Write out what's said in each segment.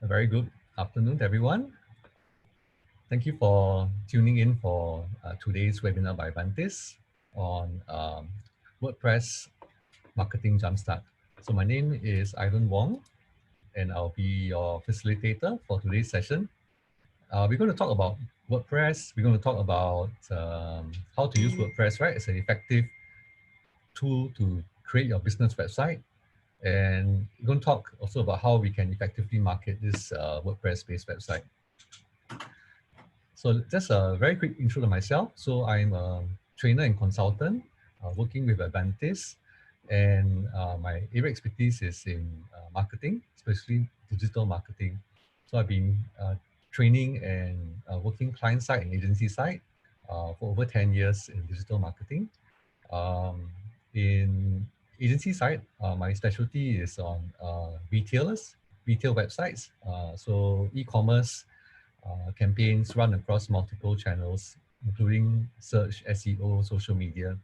A very good afternoon to everyone. Thank you for tuning in for today's webinar by Vantis on WordPress Marketing Jumpstart. So my name is Ivan Wong, and I'll be your facilitator for today's session. We're going to talk about WordPress. We're going to talk about how to use WordPress, right, as an effective tool to create your business website. And we're going to talk also about how we can effectively market this WordPress-based website. So just a very quick intro to myself. So I'm a trainer and consultant working with Advantis, and my area expertise is in marketing, especially digital marketing. So I've been training and working client side and agency side for over 10 years in digital marketing. In agency side, my specialty is on retail websites. So e-commerce campaigns run across multiple channels, including search, SEO, social media.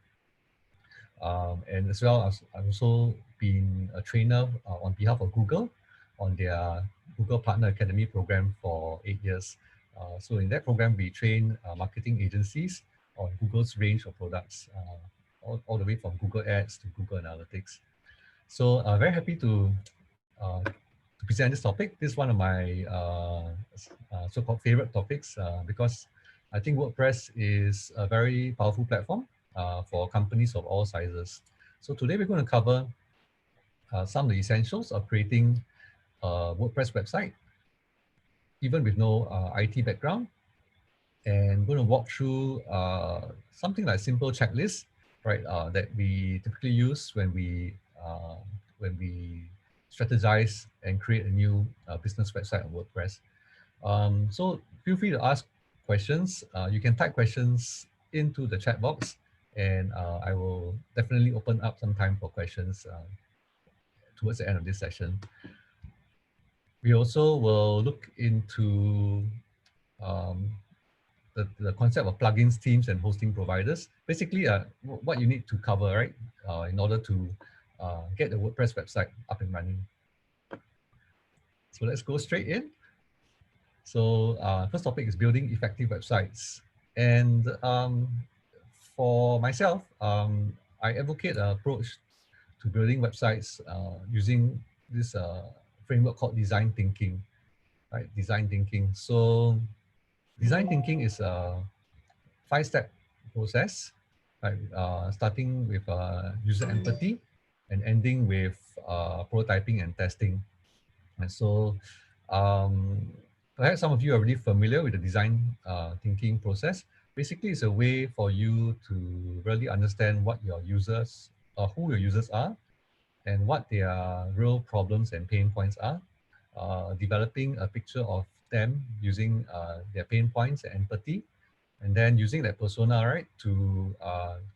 And as well as I've also been a trainer on behalf of Google on their Google Partner Academy program for 8 years. So in that program, we train marketing agencies on Google's range of products, all the way from Google Ads to Google Analytics. So very happy to present this topic. This is one of my so-called favorite topics because I think WordPress is a very powerful platform for companies of all sizes. So today we're going to cover some of the essentials of creating a WordPress website, even with no IT background. And we're going to walk through something like a simple checklist, right, that we typically use when we strategize and create a new business website on WordPress. So feel free to ask questions. You can type questions into the chat box, and I will definitely open up some time for questions towards the end of this session. We also will look into um, the concept of plugins, themes, and hosting providers. Basically, what you need to cover, right, in order to get the WordPress website up and running. So let's go straight in. So first topic is building effective websites. And for myself, I advocate an approach to building websites using this framework called design thinking, right? Design thinking. So design thinking is a 5-step process, right? Starting with user empathy and ending with prototyping and testing. And so perhaps some of you are already familiar with the design thinking process. Basically, it's a way for you to really understand what your users, who your users are, and what their real problems and pain points are. Developing a picture of them using their pain points and empathy, and then using that persona, right, to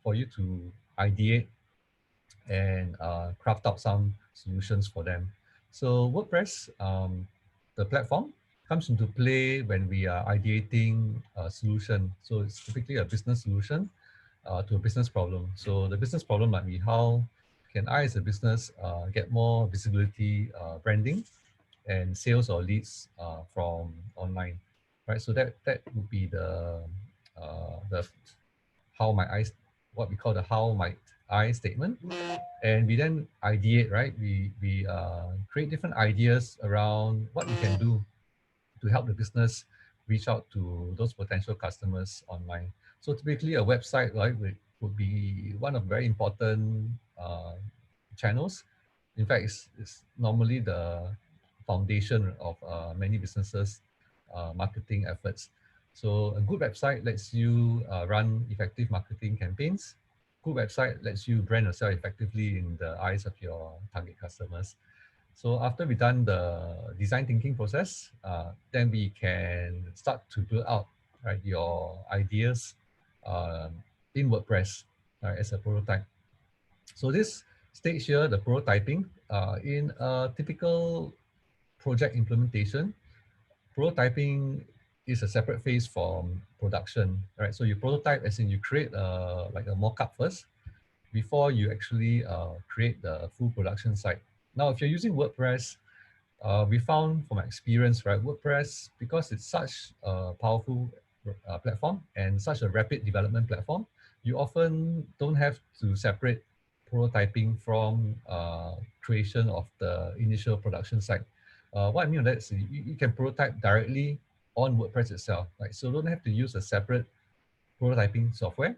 for you to ideate and craft out some solutions for them. So WordPress, the platform, comes into play when we are ideating a solution. So it's typically a business solution to a business problem. So the business problem might be, how can I as a business get more visibility, branding, and sales or leads from online, right? So that would be the how might I, what we call the how might I statement. And we then ideate, right? We create different ideas around what we can do to help the business reach out to those potential customers online. So typically a website, right, would be one of very important channels. In fact, it's normally the foundation of many businesses' marketing efforts. So a good website lets you run effective marketing campaigns. Good website lets you brand yourself effectively in the eyes of your target customers. So after we've done the design thinking process, then we can start to build out, right, your ideas in WordPress, right, as a prototype. So this stage here, the prototyping, in a typical project implementation, prototyping is a separate phase from production, right? So you prototype as in you create like a mock-up first before you actually create the full production site. Now, if you're using WordPress we found from experience, right, WordPress, because it's such a powerful platform and such a rapid development platform, you often don't have to separate prototyping from creation of the initial production site. What I mean by that is you can prototype directly on WordPress itself, right? So don't have to use a separate prototyping software,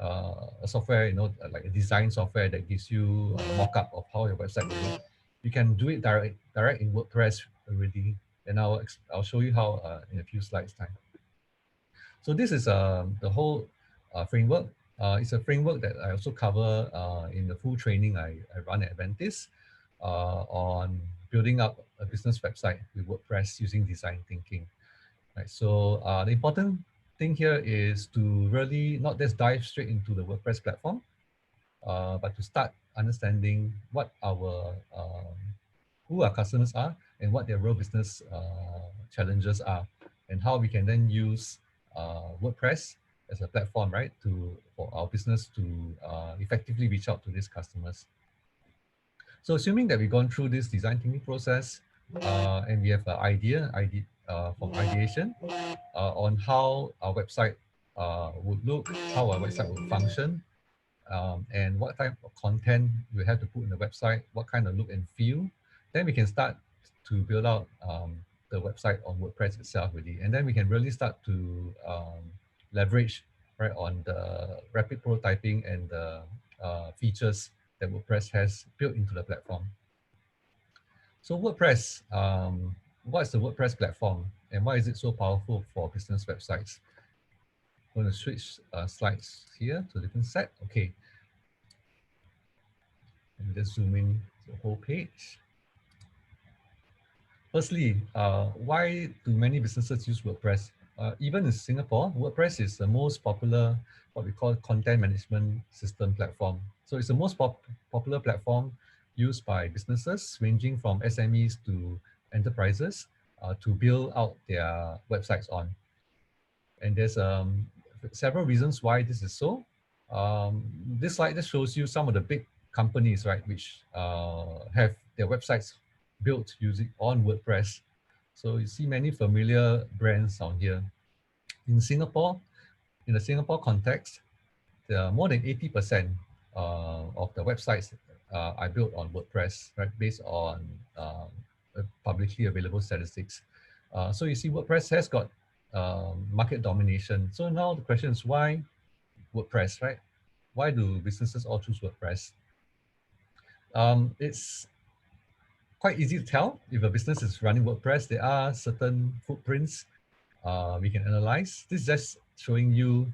a software, like a design software that gives you a mock-up of how your website will look. You can do it direct in WordPress already, and I'll show you how in a few slides time. So this is the whole framework. It's a framework that I also cover in the full training I run at Adventis on building up a business website with WordPress using design thinking. Right. So the important thing here is to really not just dive straight into the WordPress platform, but to start understanding what who our customers are and what their real business challenges are, and how we can then use WordPress as a platform, right, for our business to effectively reach out to these customers. So assuming that we've gone through this design thinking process and we have an idea from ideation on how our website would look, how our website would function, and what type of content we have to put in the website, what kind of look and feel, then we can start to build out the website on WordPress itself really. And then we can really start to leverage, right, on the rapid prototyping and the features that WordPress has built into the platform. So WordPress, what is the WordPress platform and why is it so powerful for business websites? I'm going to switch slides here to a different set. Okay. Let me just zoom in the whole page. Firstly, why do many businesses use WordPress? Even in Singapore, WordPress is the most popular, what we call content management system platform. So it's the most popular platform used by businesses ranging from SMEs to enterprises to build out their websites on. And there's several reasons why this is so. This slide just shows you some of the big companies, right, which have their websites built using on WordPress. So you see many familiar brands on here. In Singapore, in the Singapore context, there are more than 80% of the websites are built on WordPress, right, based on publicly available statistics. So you see WordPress has got market domination. So now the question is why WordPress, right? Why do businesses all choose WordPress? It's quite easy to tell if a business is running WordPress. There are certain footprints we can analyze. This is just showing you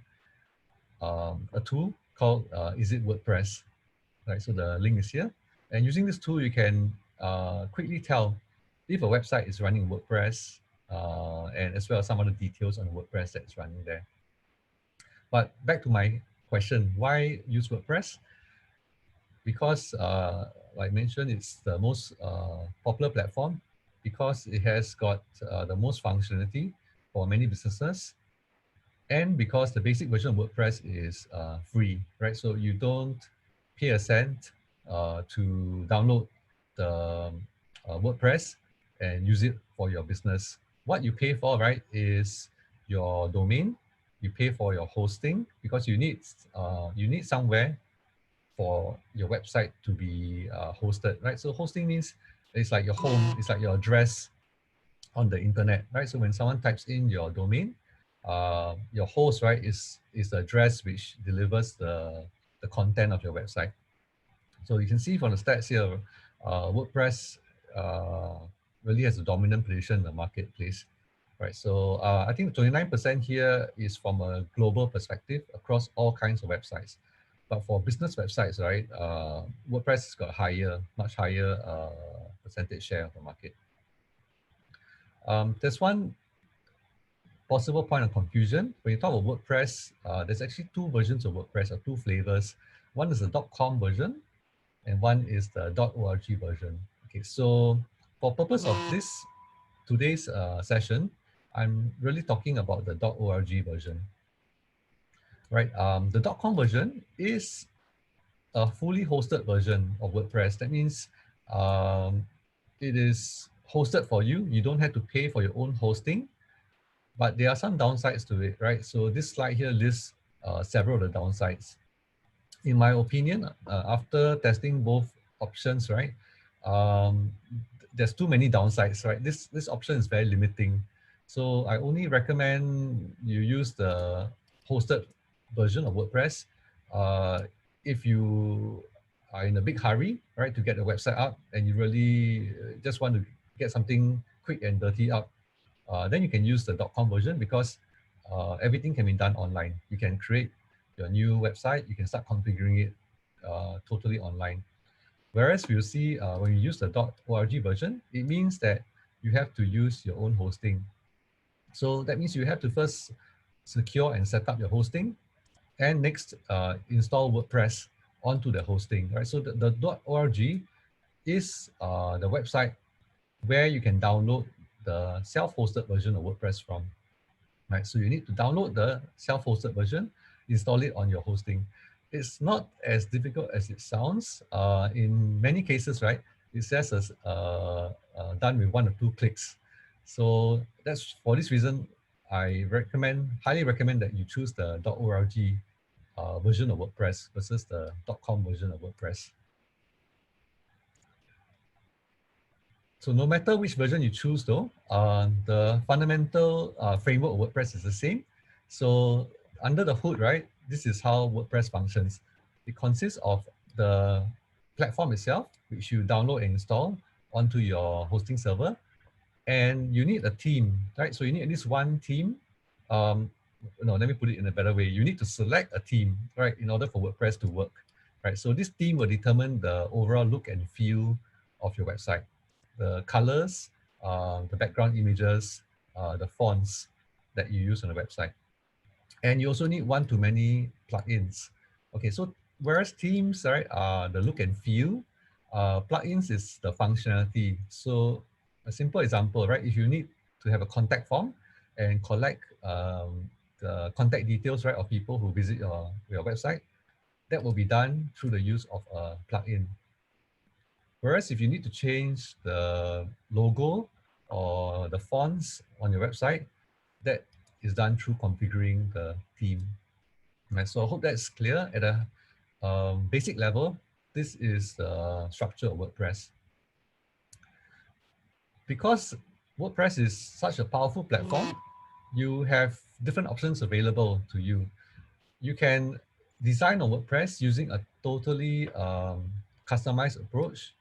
a tool called Is It WordPress? Right, so the link is here. And using this tool, you can quickly tell if a website is running WordPress and as well as some other details on WordPress that's running there. But back to my question, why use WordPress? Because like I mentioned, it's the most popular platform because it has got the most functionality for many businesses, and because the basic version of WordPress is free, right? So you don't pay a cent to download the WordPress and use it for your business. What you pay for, right, is your domain. You pay for your hosting because you need somewhere for your website to be hosted, right? So hosting means it's like your home, it's like your address on the internet, right? So when someone types in your domain, your host, right, is the address which delivers the content of your website. So you can see from the stats here, WordPress really has a dominant position in the marketplace, right? So I think 29% here is from a global perspective across all kinds of websites. But for business websites, right, WordPress has got much higher percentage share of the market. There's one possible point of confusion. When you talk about WordPress, there's actually two versions of WordPress, or two flavors. One is the .com version, and one is the .org version. Okay, so for purpose of today's session, I'm really talking about the .org version. Right, the .com version is a fully hosted version of WordPress. That means it is hosted for you. You don't have to pay for your own hosting, but there are some downsides to it, right? So this slide here lists several of the downsides. In my opinion, after testing both options, right, um, there's too many downsides, right? This option is very limiting. So I only recommend you use the hosted version of WordPress if you are in a big hurry, right, to get the website up and you really just want to get something quick and dirty up. Then you can use the .com version because everything can be done online. You can create your new website, you can start configuring it totally online. Whereas we'll see when you use the .org version, it means that you have to use your own hosting. So that means you have to first secure and set up your hosting, and next install WordPress onto the hosting, right? So the .org is the website where you can download the self-hosted version of WordPress from, right? So you need to download the self-hosted version, install it on your hosting. It's not as difficult as it sounds. In many cases, right, it says as done with 1 or 2 clicks. So that's for this reason, I highly recommend that you choose the .org version of WordPress versus the .com version of WordPress. So no matter which version you choose though, the fundamental framework of WordPress is the same. So under the hood, right, this is how WordPress functions. It consists of the platform itself, which you download and install onto your hosting server. And you need a team, right? So you need at least one team. No, let me put it in a better way. You need to select a team, right, in order for WordPress to work, right? So this team will determine the overall look and feel of your website, the colors, the background images, the fonts that you use on the website. And you also need one-to-many plugins. Okay, so whereas themes, right, are the look and feel, plugins is the functionality. So a simple example, right, if you need to have a contact form and collect the contact details, right, of people who visit your website, that will be done through the use of a plugin. Whereas if you need to change the logo or the fonts on your website, that is done through configuring the theme. Right, so I hope that's clear at a basic level. This is the structure of WordPress. Because WordPress is such a powerful platform, you have different options available to you. You can design on WordPress using a totally customized approach.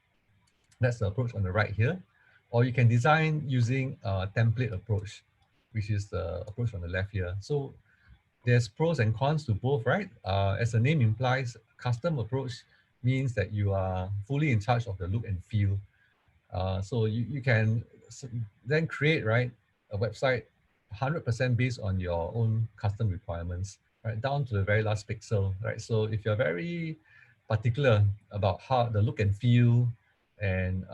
That's the approach on the right here. Or you can design using a template approach, which is the approach on the left here. So there's pros and cons to both, right? As the name implies, custom approach means that you are fully in charge of the look and feel. So you can then create, right, a website 100% based on your own custom requirements, right, down to the very last pixel, right? So if you're very particular about how the look and feel and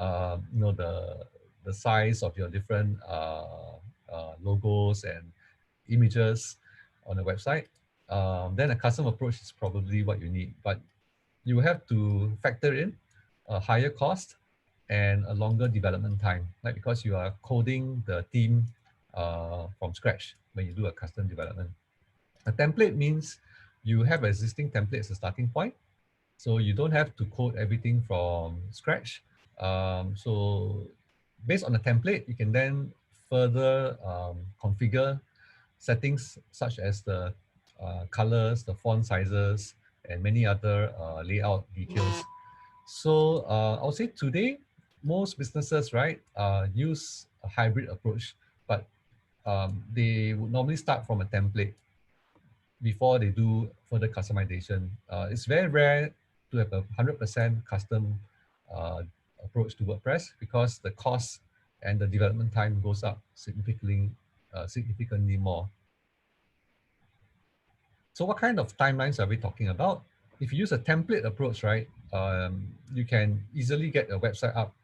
you know the size of your different logos and images on a website, then a custom approach is probably what you need. But you have to factor in a higher cost and a longer development time, right? Because you are coding the theme from scratch when you do a custom development. A template means you have an existing template as a starting point, so you don't have to code everything from scratch. So based on the template, you can then further configure settings such as the colors, the font sizes, and many other layout details. So I would say today, most businesses, right, use a hybrid approach, but they would normally start from a template before they do further customization. It's very rare to have a 100% custom approach to WordPress because the cost and the development time goes up significantly more. So what kind of timelines are we talking about? If you use a template approach, right, you can easily get a website up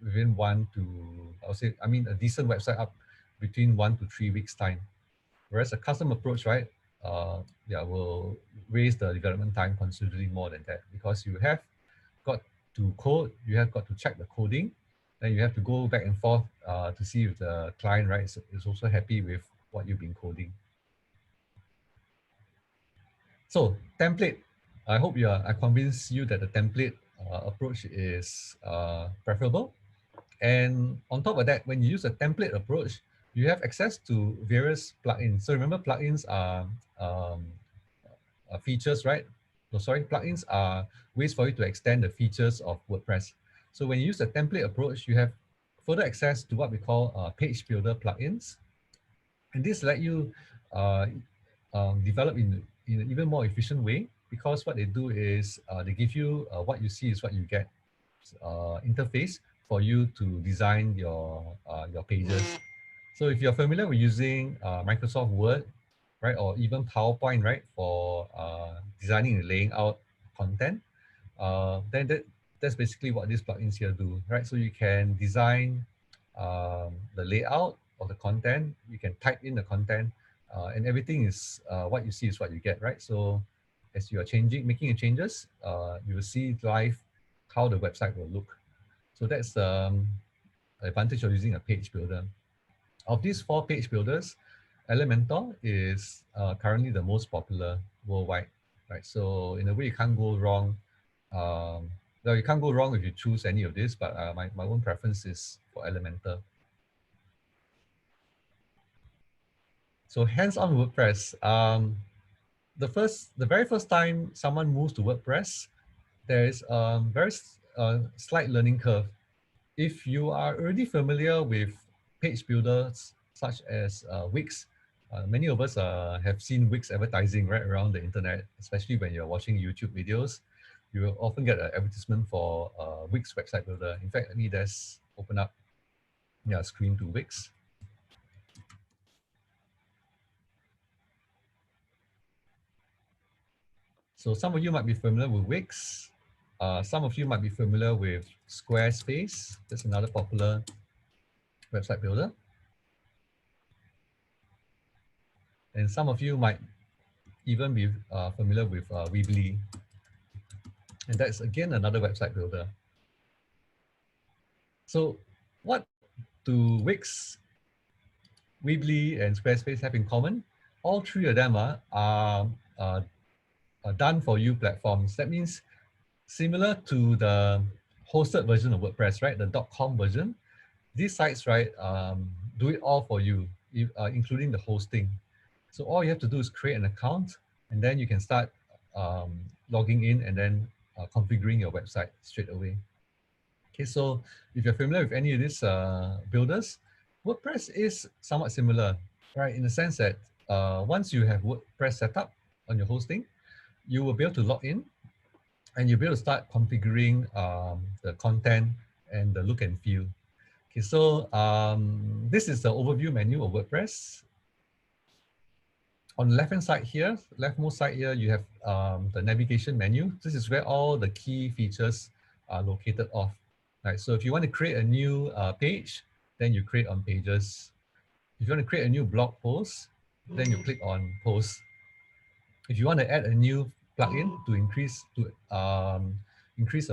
within a decent website up between 1 to 3 weeks time. Whereas a custom approach, right, will raise the development time considerably more than that because you have got to code, you have got to check the coding, then you have to go back and forth to see if the client, right, is also happy with what you've been coding. So template, I hope I convinced you that the template approach is preferable. And on top of that, when you use a template approach, you have access to various plugins. So remember, plugins are features, right? No, sorry, plugins are ways for you to extend the features of WordPress. So when you use the template approach, you have further access to what we call page builder plugins. And this let you uh, develop in an even more efficient way, because what they do is they give you what you see is what you get interface for you to design your pages. So if you're familiar with using Microsoft Word, right, or even PowerPoint, right, for designing and laying out content, then that's basically what these plugins here do, right? So you can design the layout of the content, you can type in the content, and everything is what you see is what you get, right? So as you are making changes, you will see live how the website will look. So that's the advantage of using a page builder. Of these 4 page builders, Elementor is currently the most popular worldwide, right? So in a way, you can't go wrong. Well, you can't go wrong if you choose any of this, but my own preference is for Elementor. So hands-on WordPress. The very first time someone moves to WordPress, there is a very slight learning curve. If you are already familiar with page builders such as Wix, many of us have seen Wix advertising right around the internet, especially when you're watching YouTube videos. You will often get an advertisement for Wix website builder. In fact, let me just open up screen to Wix. So some of you might be familiar with Wix. Some of you might be familiar with Squarespace. That's another popular website builder. And some of you might even be familiar with Weebly. And that's again another website builder. So what do Wix, Weebly, and Squarespace have in common? All 3 of them are done for you platforms. That means similar to the hosted version of WordPress, right? The .com version. These sites, right, do it all for you, including the hosting. So all you have to do is create an account, and then you can start logging in and then configuring your website straight away. Okay, so if you're familiar with any of these builders, WordPress is somewhat similar, right? In the sense that once you have WordPress set up on your hosting, you will be able to log in and you'll be able to start configuring the content and the look and feel. Okay, so this is the overview menu of WordPress. On the left-hand side here, leftmost side here, you have the navigation menu. This is where all the key features are located off. Right, so if you want to create a new page, then you create on pages. If you want to create a new blog post, then you click on posts. If you want to add a new plugin to increase the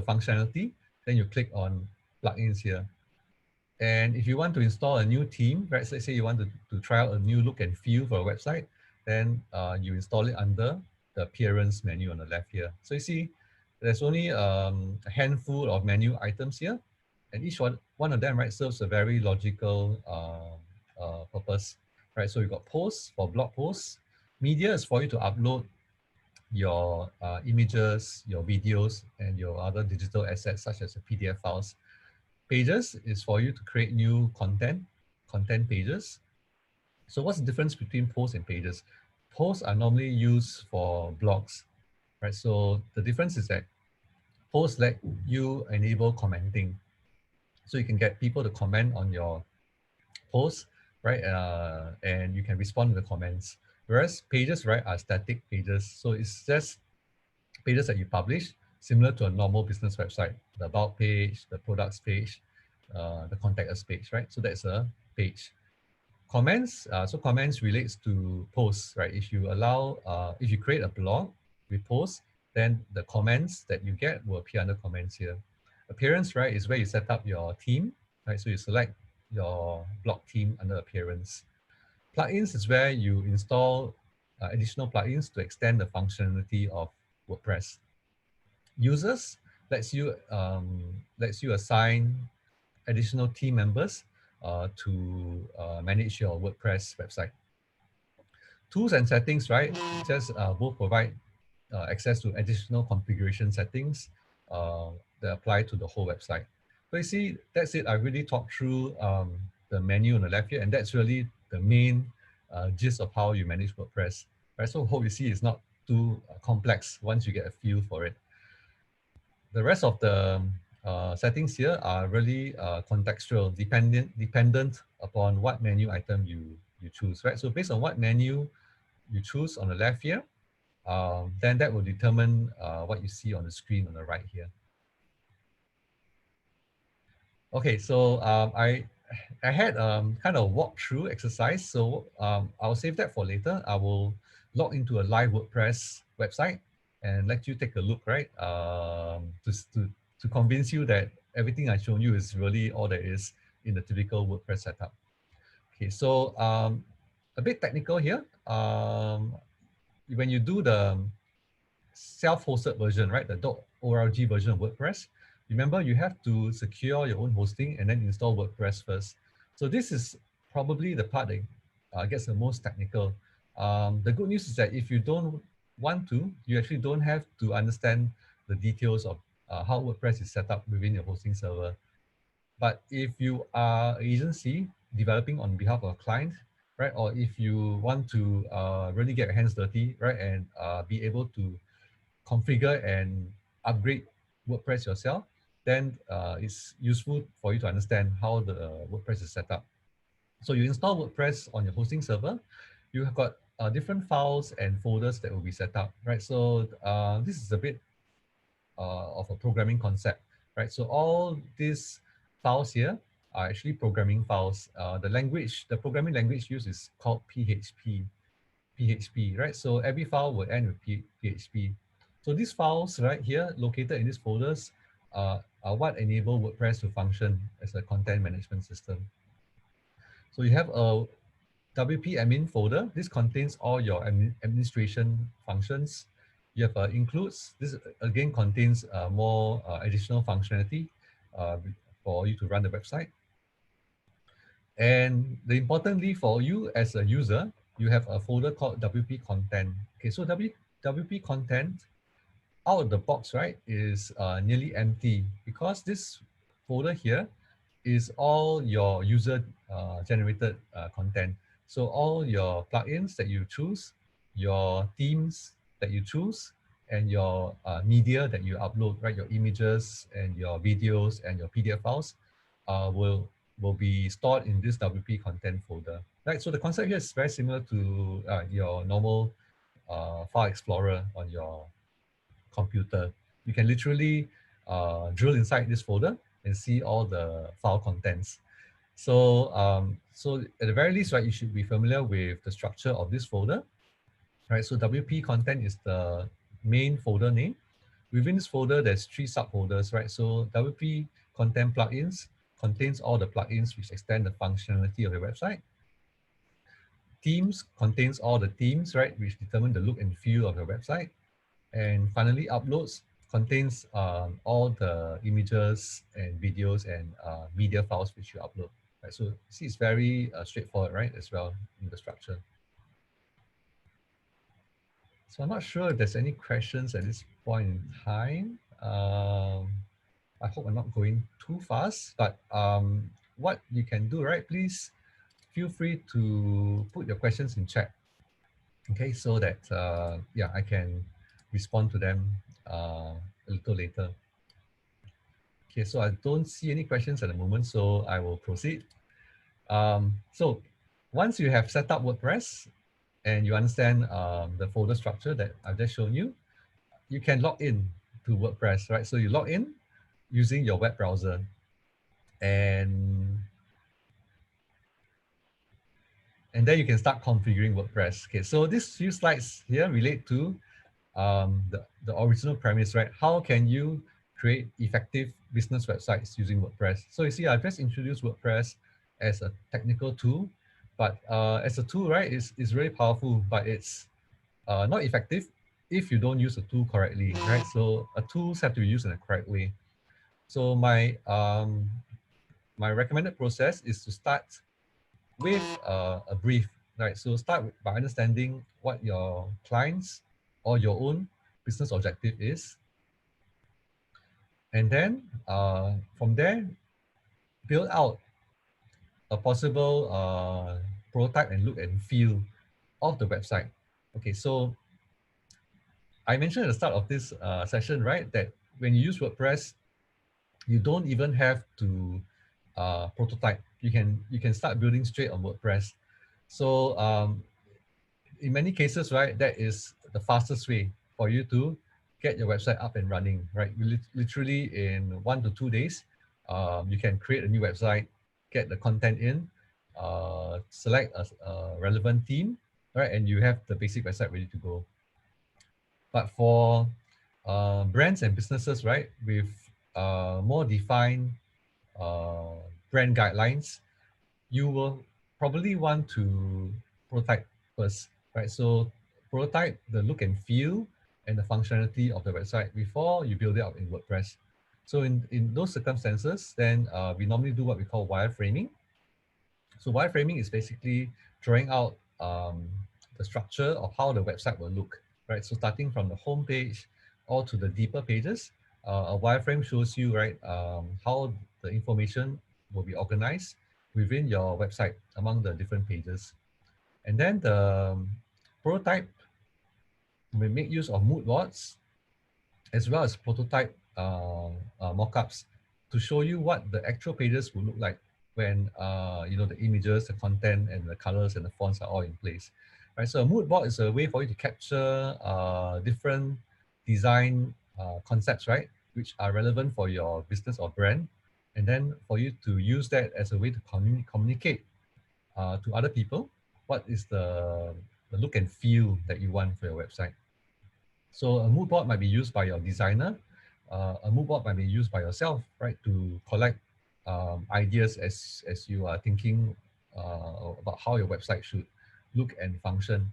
functionality, then you click on plugins here. And if you want to install a new theme, right? So let's say you want to try out a new look and feel for a website, then you install it under the appearance menu on the left here. So you see, there's only a handful of menu items here, and each one of them, right, serves a very logical purpose, right? So you got posts for blog posts. Media is for you to upload your images, your videos, and your other digital assets such as the PDF files. Pages is for you to create new content pages. So what's the difference between posts and pages? Posts are normally used for blogs, right? So the difference is that posts let you enable commenting. So you can get people to comment on your posts, right? And you can respond to the comments. Whereas pages, right, are static pages. So it's just pages that you publish, similar to a normal business website, the about page, the products page, the contact us page, right? So that's a page. Comments, so comments relates to posts, right? If you create a blog with posts, then the comments that you get will appear under comments here. Appearance, right, is where you set up your theme. right? So you select your blog theme under appearance. Plugins is where you install additional plugins to extend the functionality of WordPress. Users lets you assign additional team members to manage your WordPress website. Tools and settings, right? Just both provide access to additional configuration settings that apply to the whole website. So you see, that's it. I really talked through the menu on the left here, and that's really the main gist of how you manage WordPress. Right? So hope you see it's not too complex once you get a feel for it. The rest of the settings here are really contextual, dependent upon what menu item you choose, right? So based on what menu you choose on the left here, then that will determine what you see on the screen on the right here. Okay, so I had kind of walkthrough exercise, so I'll save that for later. I will log into a live WordPress website and let you take a look, right? To convince you that everything I've shown you is really all there is in the typical WordPress setup. Okay, so a bit technical here. When you do the self-hosted version, right, the .org version of WordPress, remember you have to secure your own hosting and then install WordPress first. So this is probably the part that gets the most technical. The good news is that if you don't want to, you actually don't have to understand the details of how WordPress is set up within your hosting server. But if you are an agency developing on behalf of a client, right, or if you want to really get your hands dirty, right, and be able to configure and upgrade WordPress yourself, then it's useful for you to understand how the WordPress is set up. So you install WordPress on your hosting server, you have got different files and folders that will be set up, right? So this is a bit of a programming concept, right? So all these files here are actually programming files. The programming language used is called PHP, right? So every file will end with PHP. So these files right here, located in these folders, are what enable WordPress to function as a content management system. So you have a WP admin folder. This contains all your administration functions. You have includes. This again contains more additional functionality for you to run the website. And the importantly for you as a user, you have a folder called WP content. Okay, so WP content out of the box, right, is nearly empty because this folder here is all your user generated content. So all your plugins that you choose, your themes that you choose, and your media that you upload, right, your images and your videos and your PDF files will be stored in this WP content folder. Right, so the concept here is very similar to your normal file explorer on your computer. You can literally drill inside this folder and see all the file contents. So at the very least, right, you should be familiar with the structure of this folder, right? So WP content is the main folder name. Within this folder, there's 3 subfolders, right? So WP content plugins contains all the plugins which extend the functionality of your website. Themes contains all the themes, right, which determine the look and feel of your website. And finally, uploads contains all the images and videos and media files which you upload. Right? So see, it's very straightforward, right, as well in the structure. So I'm not sure if there's any questions at this point in time. I hope I'm not going too fast, but what you can do, right, please feel free to put your questions in chat. Okay, so that yeah, I can respond to them a little later. Okay, so I don't see any questions at the moment, so I will proceed. So once you have set up WordPress and you understand the folder structure that I've just shown you, you can log in to WordPress, right? So you log in using your web browser, and then you can start configuring WordPress. Okay, so these few slides here relate to the original premise, right? How can you create effective business websites using WordPress. So you see, I just introduced WordPress as a technical tool, but as a tool, right, it's really powerful, but it's not effective if you don't use the tool correctly, right? So tools have to be used in the correct way. So my recommended process is to start with a brief, right? So start by understanding what your clients or your own business objective is. And then from there, build out a possible prototype and look and feel of the website. Okay, so I mentioned at the start of this session, right, that when you use WordPress, you don't even have to prototype. You can start building straight on WordPress. So in many cases, right, that is the fastest way for you to get your website up and running, right? Literally in 1 to 2 days, you can create a new website, get the content in, select a relevant theme, right? And you have the basic website ready to go. But for brands and businesses, right, with more defined uh, brand guidelines, you will probably want to prototype first, right? So prototype the look and feel and the functionality of the website before you build it out in WordPress. So in those circumstances, then we normally do what we call wireframing. So wireframing is basically drawing out the structure of how the website will look, right? So starting from the home page or to the deeper pages, a wireframe shows you, right, how the information will be organized within your website among the different pages. And then the prototype will make use of mood boards as well as prototype mockups to show you what the actual pages will look like when the images, the content, and the colors and the fonts are all in place. Right. So a mood board is a way for you to capture different design concepts, right, which are relevant for your business or brand, and then for you to use that as a way to communicate to other people what is the look and feel that you want for your website. So a mood board might be used by your designer. A mood board might be used by yourself, right, to collect ideas as you are thinking about how your website should look and function.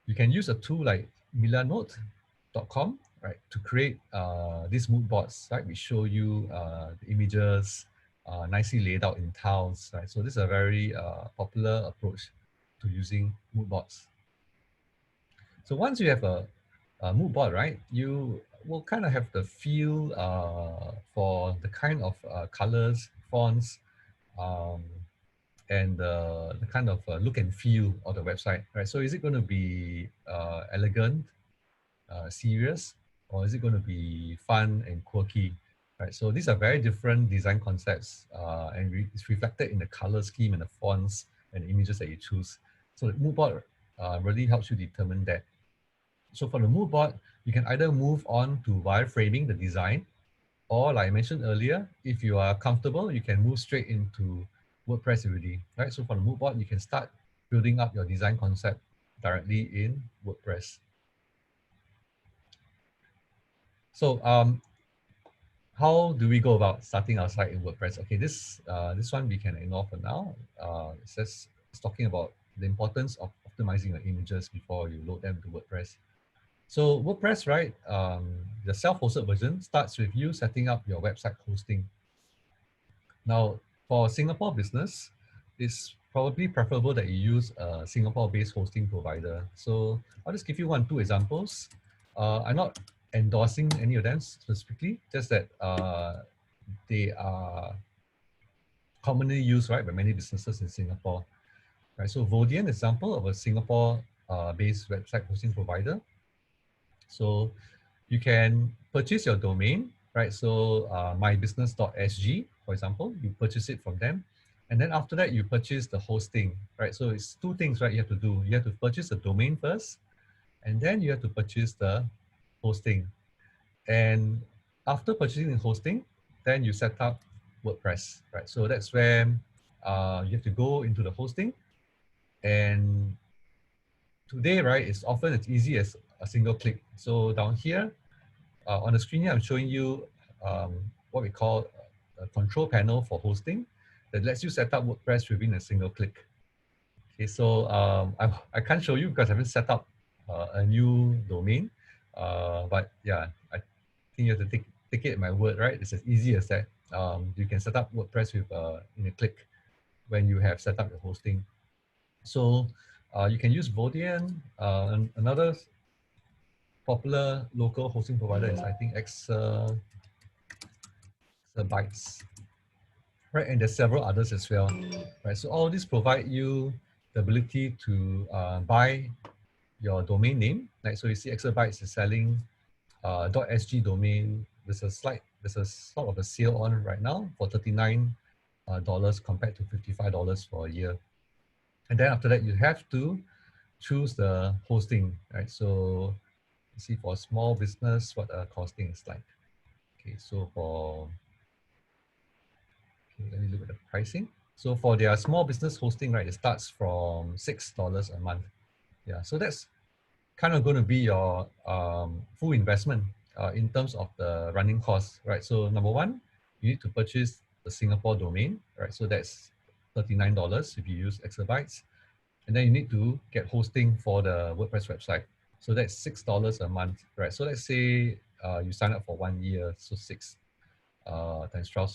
You can use a tool like milanote.com, right, to create these mood boards, right, which show you the images nicely laid out in tiles, right. So this is a very popular approach to using mood boards. So once you have a mood board, right, you will kind of have the feel for the kind of colors, fonts, um, and the kind of look and feel of the website, right? So is it going to be elegant, serious, or is it going to be fun and quirky, right? So these are very different design concepts, and it's reflected in the color scheme and the fonts and the images that you choose. So the mood board really helps you determine that. So for the mood board, you can either move on to wireframing the design, or like I mentioned earlier, if you are comfortable, you can move straight into WordPress already, right? So for the mood board, you can start building up your design concept directly in WordPress. So how do we go about starting our site in WordPress? Okay, this one we can ignore for now. It's talking about the importance of optimizing your images before you load them to WordPress. So WordPress, right, the self-hosted version starts with you setting up your website hosting. Now, for Singapore business, it's probably preferable that you use a Singapore-based hosting provider. So I'll just give you 2 examples. I'm not endorsing any of them specifically, just that they are commonly used, right, by many businesses in Singapore. Right, so Vodian example of a Singapore-based website hosting provider. So you can purchase your domain, right? So mybusiness.sg, for example, you purchase it from them. And then after that, you purchase the hosting, right? So it's 2 things, right? You have to do. You have to purchase the domain first, and then you have to purchase the hosting. And after purchasing the hosting, then you set up WordPress, right? So that's where you have to go into the hosting. And today, right, it's often as easy as a single click. So down here, on the screen here, I'm showing you what we call a control panel for hosting that lets you set up WordPress within a single click. Okay, so I can't show you because I haven't set up a new domain, but yeah, I think you have to take it at my word, right? It's as easy as that. You can set up WordPress with in a click when you have set up your hosting. So you can use Vodian. Another popular local hosting provider is, I think, Exabytes, right? And there's several others as well, right? So all these provide you the ability to buy your domain name. Like, so you see Exabytes is selling .sg domain. There's a sort of a sale on right now for $39 compared to $55 for a year. And then after that, you have to choose the hosting, right? So you see for small business, what the costing is like. Okay, so let me look at the pricing. So for their small business hosting, right, it starts from $6 a month. Yeah, so that's kind of going to be your full investment in terms of the running costs, right? So number one, you need to purchase the Singapore domain, right? So that's $39 if you use exabytes. And then you need to get hosting for the WordPress website. So that's $6 a month, right? So let's say you sign up for 1 year, so 6 times 12,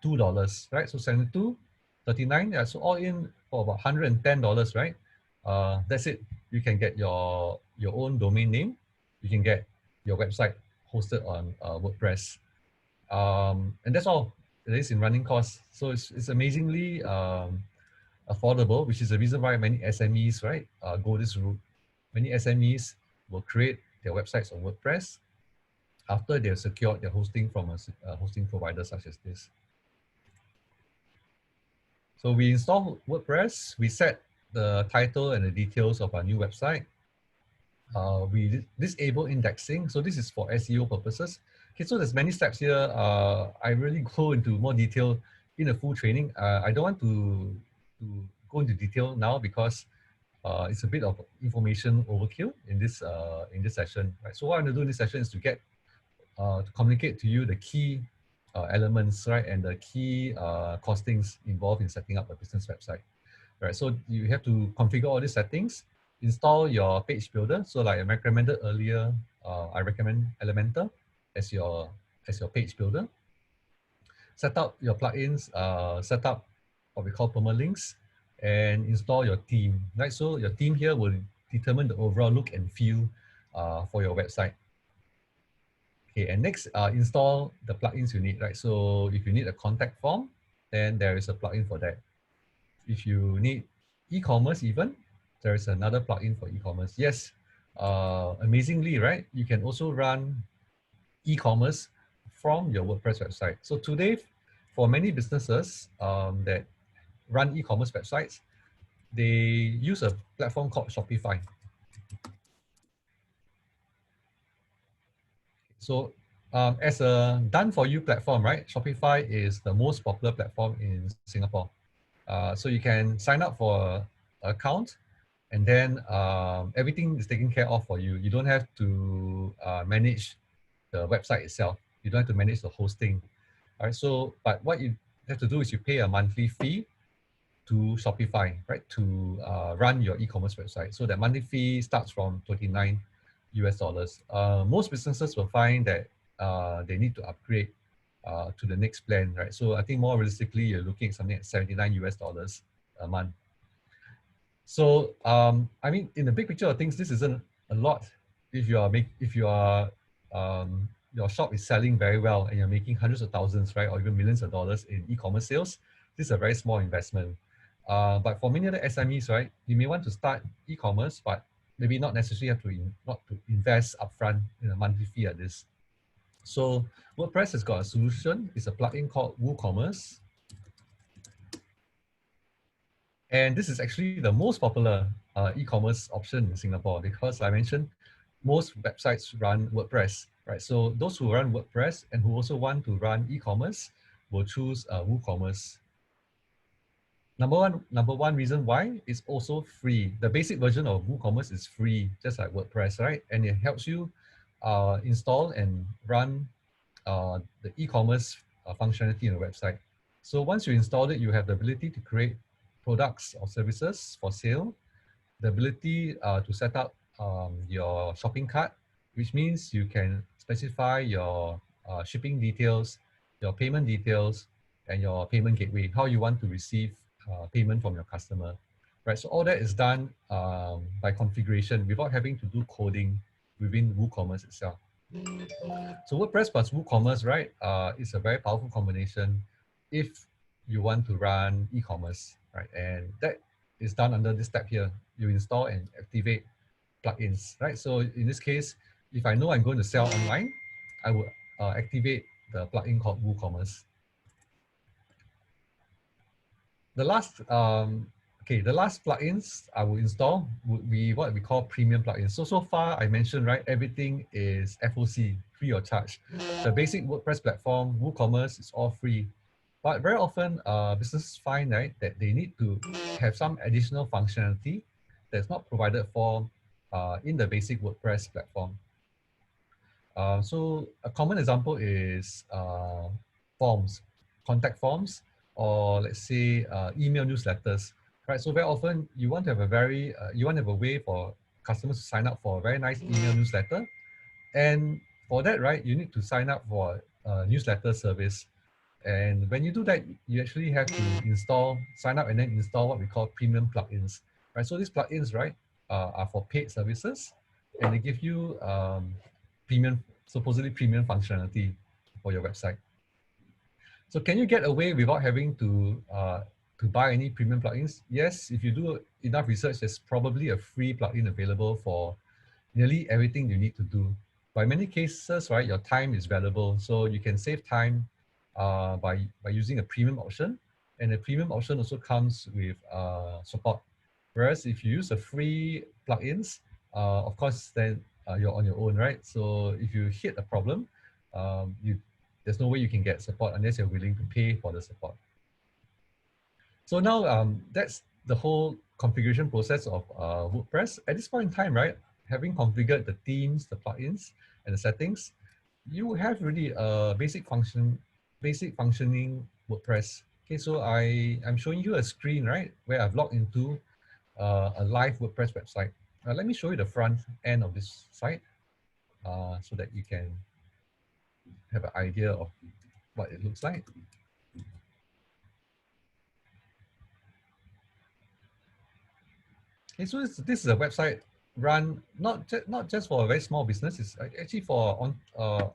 $72, right? So 72, 39, yeah, so all in for about $110, right? That's it. You can get your own domain name. You can get your website hosted on WordPress. And that's all it is in running costs. So it's amazingly affordable, which is the reason why many SMEs, right, go this route. Many SMEs will create their websites on WordPress after they've secured their hosting from a hosting provider such as this. So we install WordPress, we set the title and the details of our new website. We disable indexing. So this is for SEO purposes. Okay, so there's many steps here. I really go into more detail in a full training. I don't want to go into detail now because it's a bit of information overkill in this session. Right? So what I'm going to do in this session is to get to communicate to you the key elements, right, and the key costings involved in setting up a business website. Right, so you have to configure all these settings, install your page builder. So like I recommended earlier, I recommend Elementor as your page builder. Set up your plugins, set up what we call permalinks, and install your theme. Right, so your theme here will determine the overall look and feel for your website. Okay, and next, install the plugins you need, right? So if you need a contact form, then there is a plugin for that. If you need e-commerce even, there is another plugin for e-commerce. Yes, amazingly, right? You can also run e-commerce from your WordPress website. So today, for many businesses that run e-commerce websites, they use a platform called Shopify. So as a done-for-you platform, right? Shopify is the most popular platform in Singapore. So you can sign up for an account and then everything is taken care of for you. You don't have to manage the website itself. You don't have to manage the hosting. All right, so, but what you have to do is you pay a monthly fee to Shopify, right, to run your e-commerce website. So that monthly fee starts from $29. Most businesses will find that they need to upgrade to the next plan, right? So I think more realistically, you're looking at something at $79 a month. So I mean, in the big picture of things, this isn't a lot. If your shop is selling very well and you're making hundreds of thousands, right, or even millions of dollars in e-commerce sales, this is a very small investment. But for many other SMEs, right, you may want to start e-commerce, but maybe not necessarily have to not to invest upfront in a monthly fee at this. So WordPress has got a solution. It's a plugin called WooCommerce. And this is actually the most popular e-commerce option in Singapore because I mentioned most websites run WordPress, right? So those who run WordPress and who also want to run e-commerce will choose WooCommerce. Number one reason why is also free. The basic version of WooCommerce is free, just like WordPress, right? And it helps you install and run the e-commerce functionality in the website. So once you install it, you have the ability to create products or services for sale, the ability to set up your shopping cart, which means you can specify your shipping details, your payment details, and your payment gateway, how you want to receive payment from your customer. Right, so all that is done by configuration without having to do coding within WooCommerce itself. So WordPress plus WooCommerce, right, is a very powerful combination if you want to run e-commerce, right? And that is done under this tab here. You install and activate plugins, right? So in this case, if I know I'm going to sell online, I will activate the plugin called WooCommerce. The last, the last plugins I will install would be what we call premium plugins. So far I mentioned, right, everything is FOC, free of charge. The basic WordPress platform, WooCommerce is all free. But very often businesses find, right, that they need to have some additional functionality that's not provided for in the basic WordPress platform. So a common example is forms, contact forms, or let's say email newsletters, right? So very often you want to have a way for customers to sign up for a very nice email newsletter, and for that, right, you need to sign up for a newsletter service. And when you do that, you actually have to sign up and then install what we call premium plugins, right? So these plugins, right, are for paid services, and they give you supposedly premium functionality for your website. So can you get away without having to buy any premium plugins? Yes, if you do enough research, there's probably a free plugin available for nearly everything you need to do. By many cases, right, your time is valuable, so you can save time by using a premium option, and the premium option also comes with support. Whereas if you use the free plugins, of course, then you're on your own, right? So if you hit a problem, there's no way you can get support unless you're willing to pay for the support. So now that's the whole configuration process of WordPress. At this point in time, right, having configured the themes, the plugins, and the settings, you have really a basic functioning WordPress. Okay, so I'm showing you a screen, right, where I've logged into a live WordPress website. Let me show you the front end of this site so that you can have an idea of what it looks like. Okay, so this is a website run not just for a very small business. It's actually for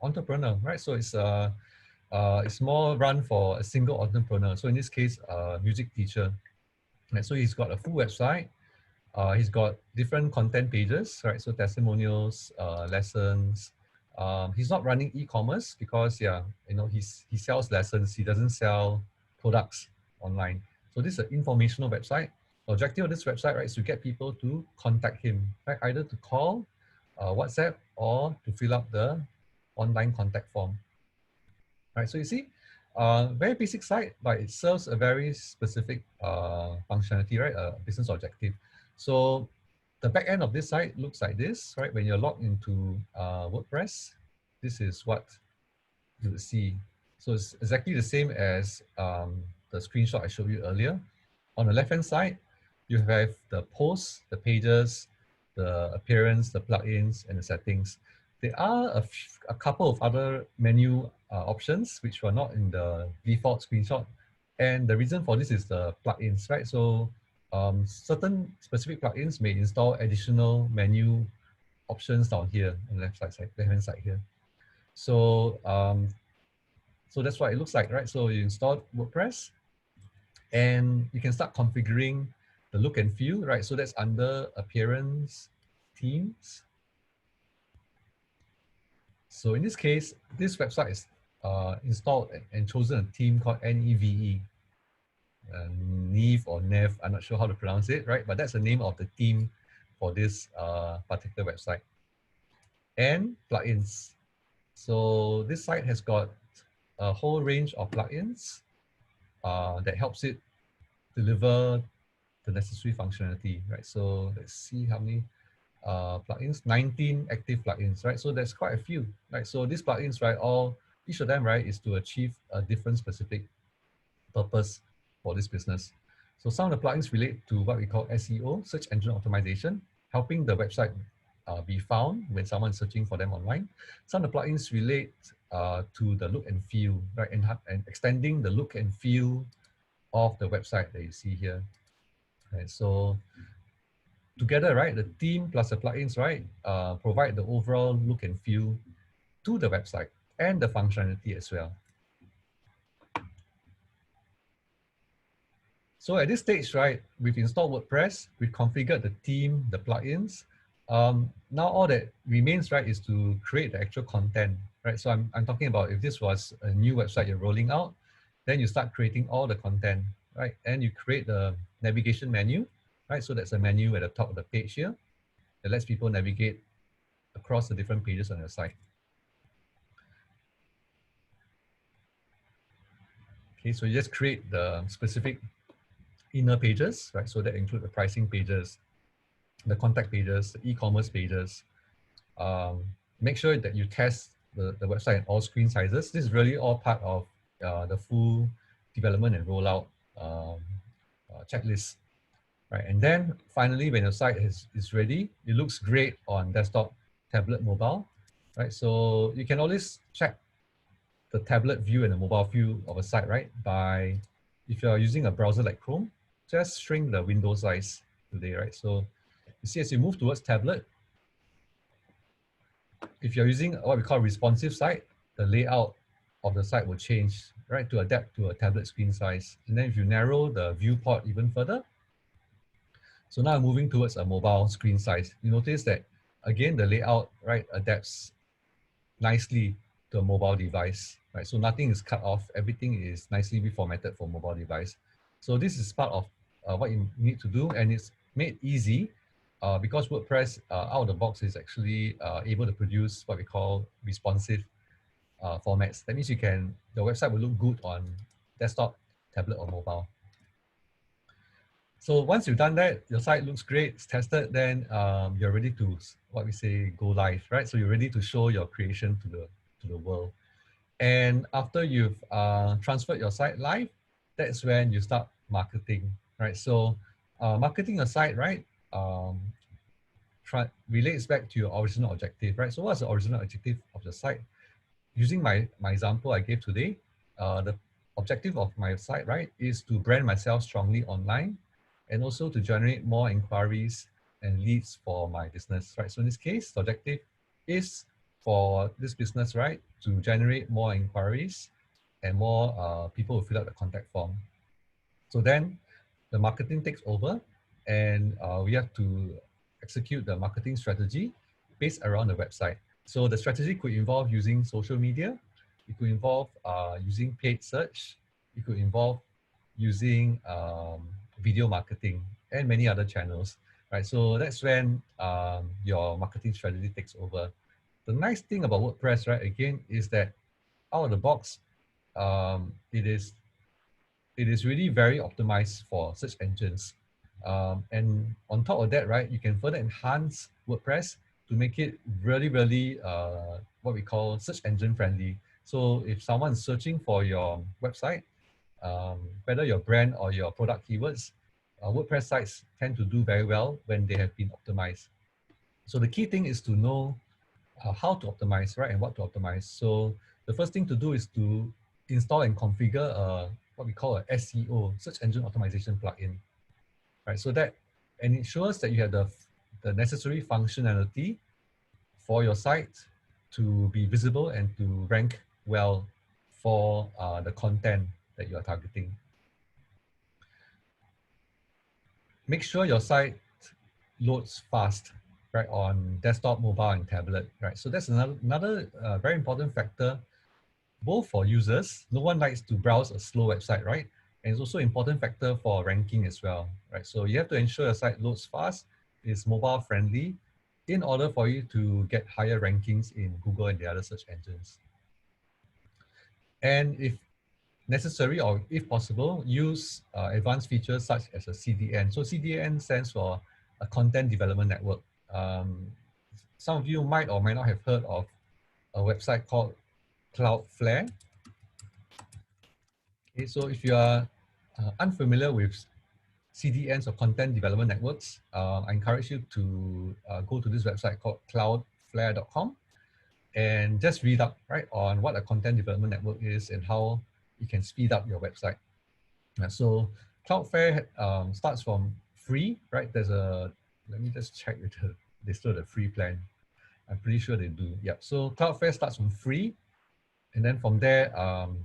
entrepreneur, right? So it's more run for a single entrepreneur. So in this case, a music teacher. Right? So he's got a full website. He's got different content pages, right? So testimonials, lessons. He's not running e-commerce because, yeah, you know, he sells lessons. He doesn't sell products online. So this is an informational website. The objective of this website, right, is to get people to contact him, right? Either to call, WhatsApp, or to fill up the online contact form. Right, so you see, very basic site, but it serves a very specific functionality, right? A business objective. So the back end of this site looks like this, right? When you're logged into WordPress, this is what you will see. So it's exactly the same as the screenshot I showed you earlier. On the left-hand side, you have the posts, the pages, the appearance, the plugins, and the settings. There are a couple of other menu options which were not in the default screenshot. And the reason for this is the plugins, right? So certain specific plugins may install additional menu options down here on the left-hand side here. So so that's what it looks like, right? So you install WordPress and you can start configuring the look and feel, right? So that's under appearance, themes. So in this case, this website is installed and chosen a theme called NEVE. Neve or Nev, I'm not sure how to pronounce it, right? But that's the name of the theme for this particular website. And plugins. So this site has got a whole range of plugins that helps it deliver the necessary functionality, right? So let's see how many. plugins, 19 active plugins, right? So there's quite a few, right? So these plugins, right, each of them, right, is to achieve a different specific purpose for this business. So some of the plugins relate to what we call SEO, search engine optimization, helping the website be found when someone's searching for them online. Some of the plugins relate to the look and feel, right, and extending the look and feel of the website that you see here. Right, so together, right, the theme plus the plugins, right, provide the overall look and feel to the website and the functionality as well. So at this stage, right, we've installed WordPress, we've configured the theme, the plugins. Now all that remains, right, is to create the actual content, right? So I'm talking about if this was a new website you're rolling out, then you start creating all the content, right? And you create the navigation menu, right? So that's a menu at the top of the page here that lets people navigate across the different pages on your site. Okay, so you just create the specific inner pages, right? So that include the pricing pages, the contact pages, the e-commerce pages. Make sure that you test the website in all screen sizes. This is really all part of the full development and rollout checklist, right? And then finally, when your site is ready, it looks great on desktop, tablet, mobile, right? So you can always check the tablet view and the mobile view of a site, right? By, if you're using a browser like Chrome, just shrink the window size today, right? So you see, as you move towards tablet, if you're using what we call responsive site, the layout of the site will change, right, to adapt to a tablet screen size. And then if you narrow the viewport even further, so now I'm moving towards a mobile screen size. You notice that, again, the layout, right, adapts nicely to a mobile device, right? So nothing is cut off. Everything is nicely reformatted for mobile device. So this is part of what you need to do, and it's made easy because WordPress out of the box is actually able to produce what we call responsive formats. That means the website will look good on desktop, tablet, or mobile. So once you've done that, your site looks great, it's tested, then you're ready to, what we say, go live, right? So you're ready to show your creation to the world. And after you've transferred your site live, that's when you start marketing, right? So marketing a site, right, relates back to your original objective, right? So what's the original objective of the site? Using my example I gave today, the objective of my site, right, is to brand myself strongly online and also to generate more inquiries and leads for my business, right? So in this case, the objective is for this business, right, to generate more inquiries and more people who fill out the contact form. So then the marketing takes over and we have to execute the marketing strategy based around the website. So the strategy could involve using social media, it could involve using paid search, it could involve using video marketing and many other channels, right? So that's when your marketing strategy takes over. The nice thing about WordPress, right, again, is that out of the box, it is really very optimized for search engines. And on top of that, right, you can further enhance WordPress to make it really, really what we call search engine friendly. So if someone's searching for your website, whether your brand or your product keywords, WordPress sites tend to do very well when they have been optimized. So the key thing is to know how to optimize, right, and what to optimize. So the first thing to do is to install and configure what we call a SEO, search engine optimization plugin, right? So that and ensures that you have the necessary functionality for your site to be visible and to rank well for the content that you are targeting. Make sure your site loads fast, right, on desktop, mobile, and tablet, right? So that's another very important factor, both for users. No one likes to browse a slow website, right? And it's also an important factor for ranking as well, right? So you have to ensure your site loads fast, is mobile friendly, in order for you to get higher rankings in Google and the other search engines. And if necessary, or if possible, use advanced features such as a CDN. So CDN stands for a Content Development Network. Some of you might or might not have heard of a website called Cloudflare. Okay, so if you are unfamiliar with CDNs or content development networks, I encourage you to go to this website called cloudflare.com and just read up right on what a content development network is and how it can speed up your website. So Cloudflare starts from free, right? Let me just check with they still have the free plan. I'm pretty sure they do. Yeah. So Cloudflare starts from free. And then from there,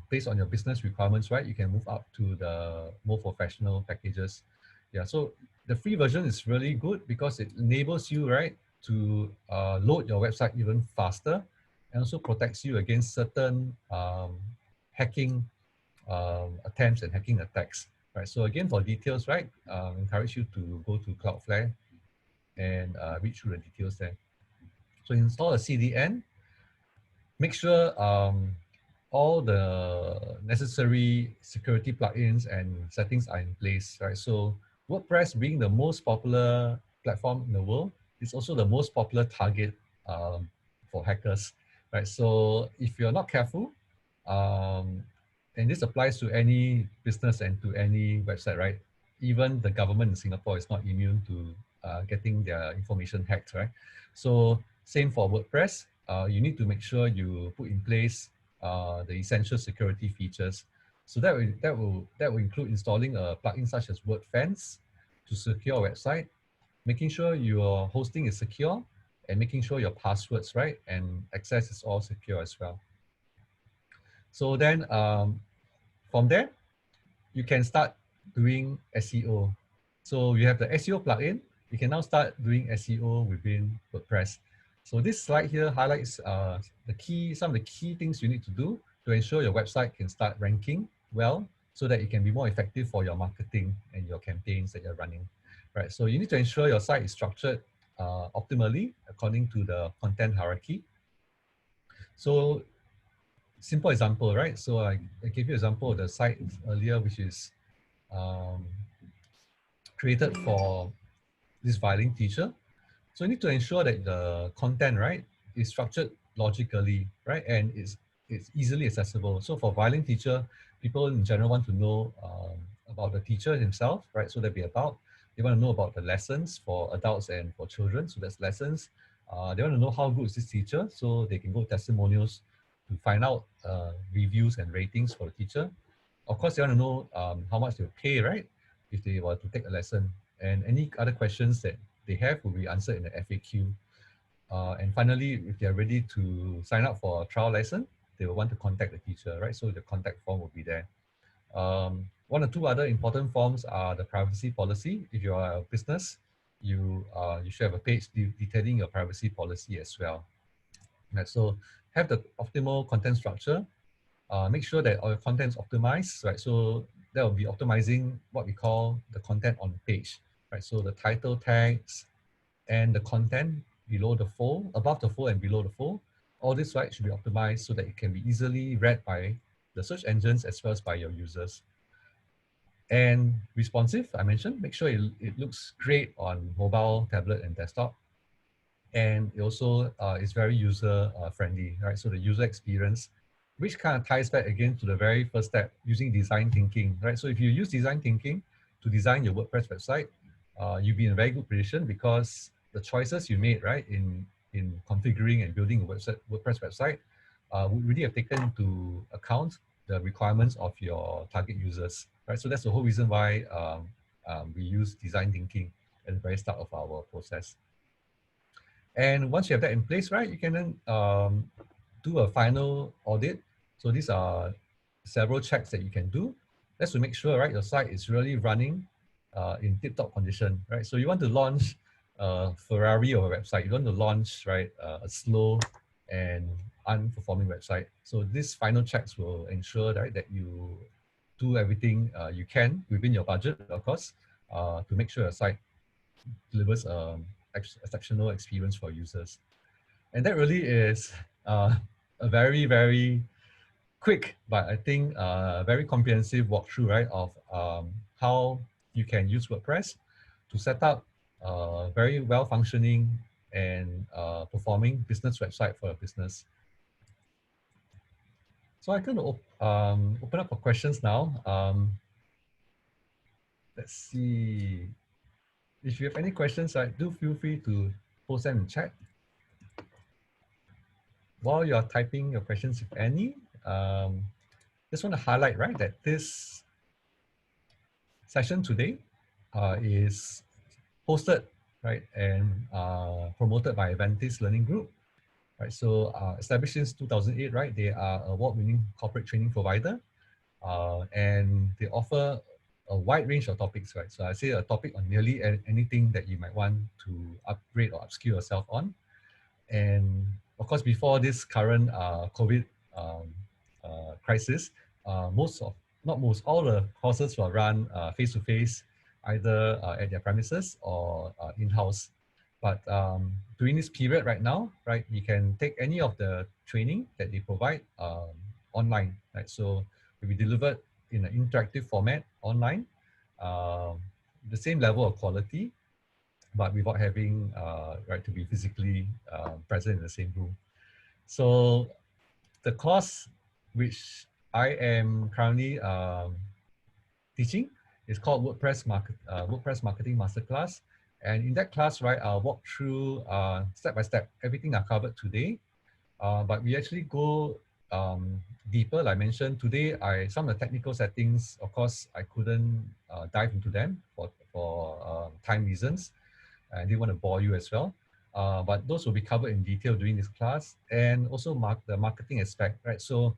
based on your business requirements, right, you can move up to the more professional packages. Yeah, so the free version is really good because it enables you, right, to load your website even faster and also protects you against certain hacking attempts and hacking attacks, right? So again, for details, right, encourage you to go to Cloudflare and read through the details there. So install a CDN, make sure all the necessary security plugins and settings are in place, right? So WordPress being the most popular platform in the world, is also the most popular target for hackers, right? So if you're not careful, and this applies to any business and to any website, right? Even the government in Singapore is not immune to getting their information hacked, right? So same for WordPress, you need to make sure you put in place the essential security features. So that will include installing a plugin such as WordFence to secure a website, making sure your hosting is secure, and making sure your passwords, right, and access is all secure as well. So then from there, you can start doing SEO. So you have the SEO plugin. You can now start doing SEO within WordPress. So this slide here highlights some of the key things you need to do to ensure your website can start ranking well, so that it can be more effective for your marketing and your campaigns that you're running. Right. So you need to ensure your site is structured optimally according to the content hierarchy. So simple example, right? So I gave you an example of the site earlier, which is um, created for this violin teacher. So you need to ensure that the content, right, is structured logically, right, and it's easily accessible. So for violin teacher, people in general want to know about the teacher himself, right? So they want to know about the lessons for adults and for children. So that's lessons. They want to know how good is this teacher, so they can go testimonials to find out reviews and ratings for the teacher. Of course, they want to know how much they'll pay, right, if they were to take a lesson, and any other questions that they have will be answered in the FAQ. And finally, if they're ready to sign up for a trial lesson, they will want to contact the teacher, right? So the contact form will be there. One or two other important forms are the privacy policy. If you are a business, you should have a page detailing your privacy policy as well. Right, so have the optimal content structure. Make sure that all your content is optimized, right? So that will be optimizing what we call the content on page, right? So the title tags and the content below the fold, above the fold and below the fold, all this, right, should be optimized so that it can be easily read by the search engines as well as by your users. And responsive, I mentioned, make sure it looks great on mobile, tablet, and desktop. And it also is very user friendly, right? So the user experience, which kind of ties back again to the very first step, using design thinking, right? So if you use design thinking to design your WordPress website, you'll be in a very good position because the choices you made, right, in configuring and building a WordPress website would really have taken into account the requirements of your target users, right? So that's the whole reason why we use design thinking at the very start of our process. And once you have that in place, right, you can then do a final audit. So these are several checks that you can do. That's to make sure, right, your site is really running in tip-top condition, right? So you want to launch a Ferrari or a website. You don't want to launch, right, a slow and unperforming website. So these final checks will ensure, right, that you do everything you can within your budget, of course, to make sure your site delivers exceptional experience for users. And that really is a very, very quick, but I think very comprehensive walkthrough, right, of how you can use WordPress to set up a very well-functioning and performing business website for a business. So I'm going to open up for questions now. Let's see. If you have any questions, do feel free to post them in chat. While you're typing your questions, if any, just want to highlight, right, that this session today is hosted, right, and promoted by Avantis Learning Group, right? So established since 2008, right? They are a award-winning corporate training provider, and they offer a wide range of topics, right? So I say a topic on nearly anything that you might want to upgrade or upskill yourself on. And of course, before this current COVID crisis, all the courses were run face-to-face, either at their premises or in-house. But during this period right now, right, you can take any of the training that they provide online, right? So it will be delivered in an interactive format online, the same level of quality, but without having right to be physically present in the same room. So the course which I am currently teaching is called WordPress Marketing Masterclass. And in that class, right, I'll walk through step by step everything I covered today. But we actually go deeper. Like I mentioned today, some of the technical settings, of course, I couldn't dive into them for time reasons. I didn't want to bore you as well. But those will be covered in detail during this class, and also the marketing aspect, right? So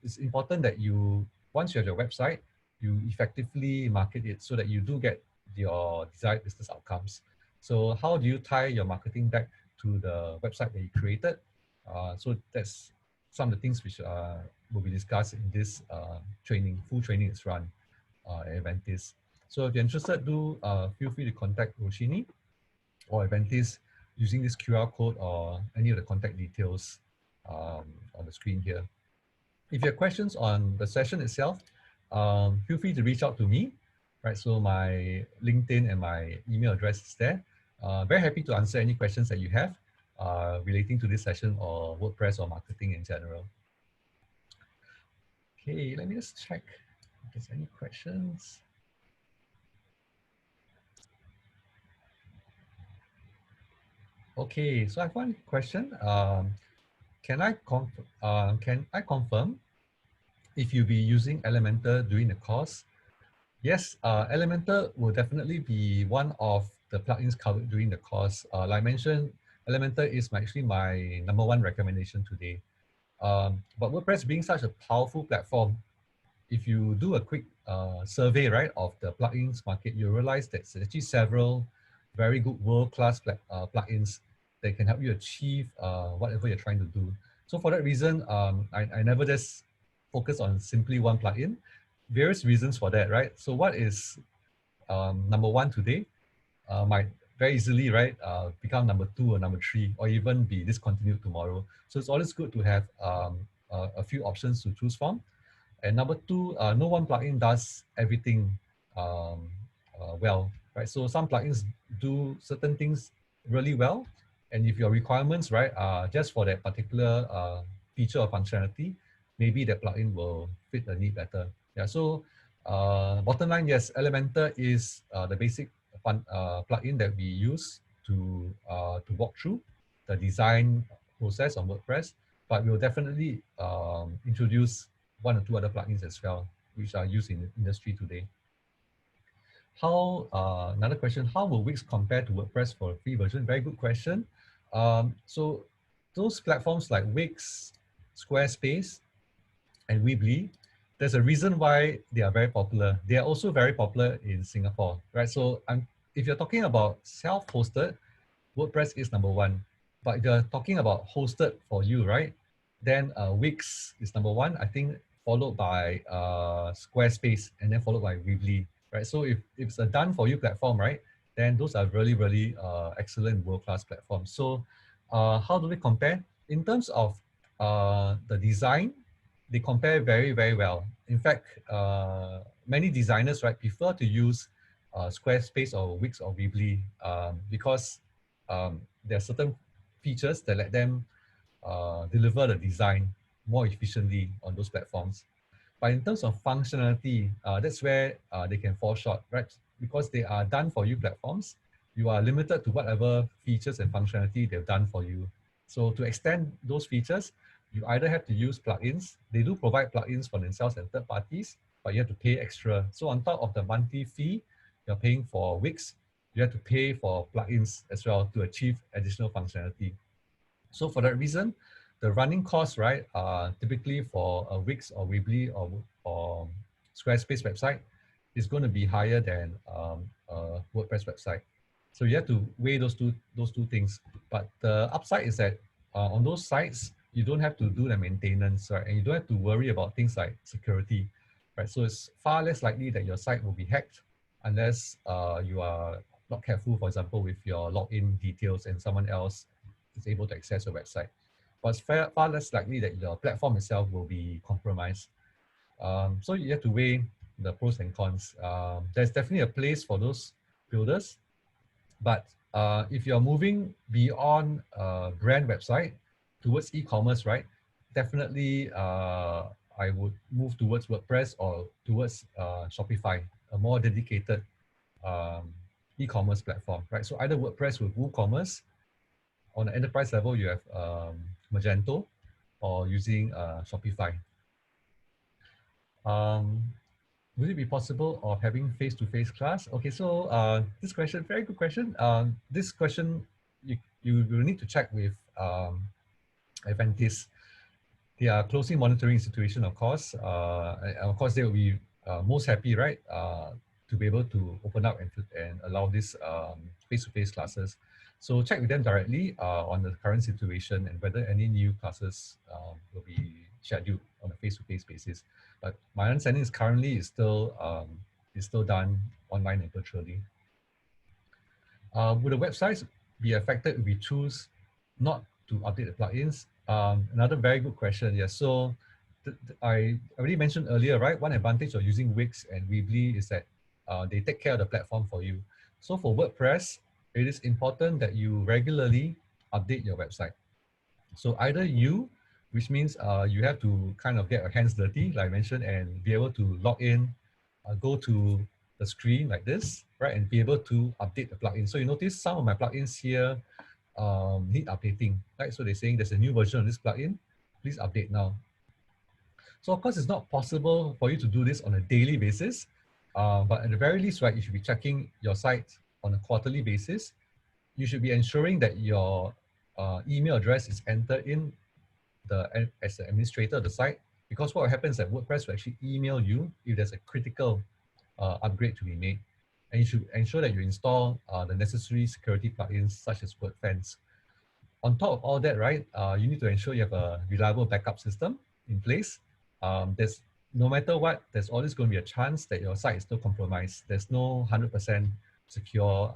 it's important that once you have your website, you effectively market it so that you do get your desired business outcomes. So how do you tie your marketing back to the website that you created? So that's some of the things which will be discussed in this training. Full training is run at Avantis. So if you're interested, do feel free to contact Roshini or Avantis using this QR code or any of the contact details on the screen here. If you have questions on the session itself, feel free to reach out to me, right? So my LinkedIn and my email address is there. Very happy to answer any questions that you have relating to this session or WordPress or marketing in general. Okay, let me just check if there's any questions. Okay, so I have one question. Can I confirm if you'll be using Elementor during the course? Yes, Elementor will definitely be one of the plugins covered during the course. Like I mentioned, Elementor is actually my #1 recommendation today. But WordPress being such a powerful platform, if you do a quick survey, right, of the plugins market, you realize that there's actually several very good world-class plugins that can help you achieve whatever you're trying to do. So for that reason, I never just focus on simply one plugin. Various reasons for that, right? So what is #1 today might very easily, right, become #2 or #3, or even be discontinued tomorrow. So it's always good to have a few options to choose from. And #2, no one plugin does everything well, right? So some plugins do certain things really well, and if your requirements, right, are just for that particular feature or functionality, maybe that plugin will fit the need better. Yeah. So bottom line, yes, Elementor is the basic plugin that we use to walk through the design process on WordPress, but we'll definitely introduce one or two other plugins as well, which are used in the industry today. Another question, how will Wix compare to WordPress for a free version? Very good question. So those platforms like Wix, Squarespace, and Weebly, there's a reason why they are very popular. They are also very popular in Singapore, right? So if you're talking about self-hosted, WordPress is #1. But if you're talking about hosted for you, right, then Wix is #1, I think, followed by Squarespace, and then followed by Weebly, right? So if it's a done for you platform, right, then those are really, really excellent world-class platforms. So how do they compare? In terms of the design, they compare very, very well. In fact, many designers, right, prefer to use Squarespace or Wix or Weebly because there are certain features that let them deliver the design more efficiently on those platforms. But in terms of functionality, that's where they can fall short, right? Because they are done for you platforms, you are limited to whatever features and functionality they've done for you. So to extend those features, you either have to use plugins. They do provide plugins for themselves and third parties, but you have to pay extra. So on top of the monthly fee you're paying for Wix, you have to pay for plugins as well to achieve additional functionality. So for that reason, the running costs, right, typically for a Wix or Weebly or Squarespace website is going to be higher than a WordPress website. So you have to weigh those two things. But the upside is that on those sites, you don't have to do the maintenance, right, and you don't have to worry about things like security, right? So it's far less likely that your site will be hacked unless you are not careful, for example, with your login details and someone else is able to access your website. But it's far less likely that your platform itself will be compromised. So you have to weigh the pros and cons. There's definitely a place for those builders, but if you're moving beyond brand website towards e-commerce, right, definitely I would move towards WordPress or towards Shopify, a more dedicated um, e-commerce platform, right? So either WordPress with WooCommerce. On the enterprise level, you have Magento or using Shopify. Would it be possible of having face-to-face class? Okay, so this question, very good question. This question, you will need to check with Advantis. They are closely monitoring the situation, of course. And of course, they will be most happy, right, to be able to open up and allow this face-to-face classes. So check with them directly on the current situation and whether any new classes will be scheduled on a face-to-face basis. But my understanding is currently is still done online and virtually. Would the websites be affected if we choose not to update the plugins? Another very good question. Yes. So I already mentioned earlier, right? One advantage of using Wix and Weebly is that they take care of the platform for you. So for WordPress, it is important that you regularly update your website. So either you, which means you have to kind of get your hands dirty, like I mentioned, and be able to log in, go to the screen like this, right, and be able to update the plugin. So you notice some of my plugins here need updating, right? So they're saying there's a new version of this plugin, please update now. So of course, it's not possible for you to do this on a daily basis, but at the very least, right, you should be checking your site on a quarterly basis. You should be ensuring that your email address is entered in as the administrator of the site, because what happens is that WordPress will actually email you if there's a critical upgrade to be made. And you should ensure that you install the necessary security plugins such as WordFence. On top of all that, right, you need to ensure you have a reliable backup system in place. There's no matter what, there's always going to be a chance that your site is still compromised. There's no 100% secure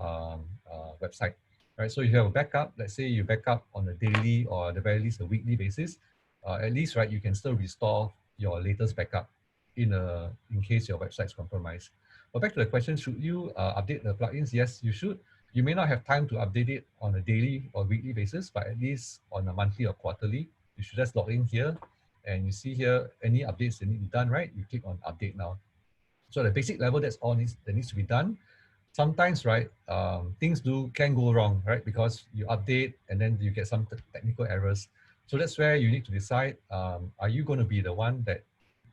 website, right? So if you have a backup, let's say you back up on a daily or at the very least a weekly basis, at least, right, you can still restore your latest backup in case your website is compromised. But back to the question, should you update the plugins? Yes, you should. You may not have time to update it on a daily or weekly basis, but at least on a monthly or quarterly, you should just log in here and you see here any updates that need to be done, right? You click on update now. So at the basic level, that's all that needs to be done. Sometimes, right, things can go wrong, right? Because you update and then you get some technical errors. So that's where you need to decide, are you going to be the one that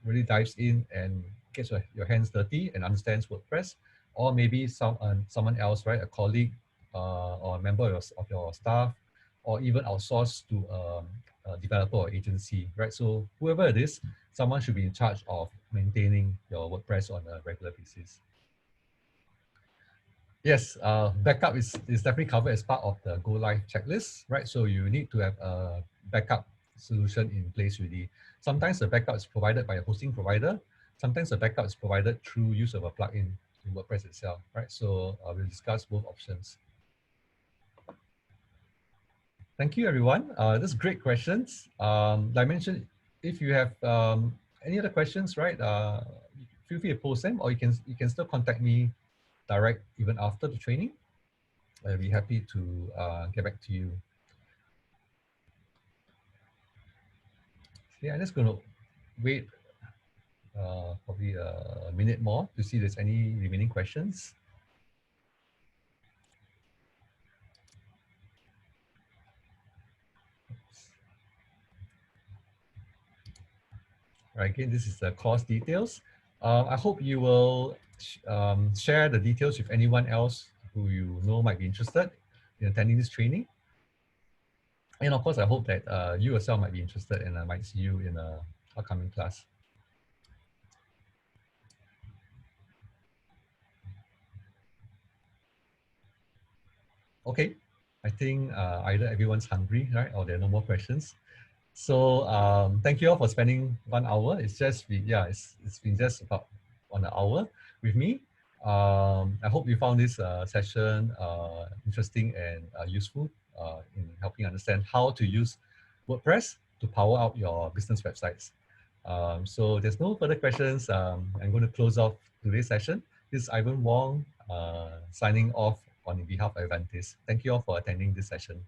really dives in and gets your hands dirty and understands WordPress, or maybe someone else, right, a colleague or a member of your staff, or even outsource to a developer or agency, right? So whoever it is, someone should be in charge of maintaining your WordPress on a regular basis. Yes, backup is definitely covered as part of the Go Live checklist, right? So you need to have a backup solution in place really. Sometimes the backup is provided by a hosting provider. Sometimes the backup is provided through use of a plugin in WordPress itself, right? So we'll discuss both options. Thank you, everyone. That's great questions. Like I mentioned, if you have any other questions, right, feel free to post them, or you can still contact me direct even after the training. I'll be happy to get back to you. Yeah, I'm just going to wait probably a minute more to see if there's any remaining questions. Right, again, this is the course details. I hope you will share the details with anyone else who you know might be interested in attending this training. And of course, I hope that you yourself might be interested and I might see you in a upcoming class. Okay, I think either everyone's hungry, right, or there are no more questions. So thank you all for spending 1 hour. It's just been, yeah, it's been just about 1 hour with me. I hope you found this session interesting and useful in helping understand how to use WordPress to power up your business websites. So there's no further questions. I'm going to close off today's session. This is Ivan Wong signing off on behalf of Avantis. Thank you all for attending this session.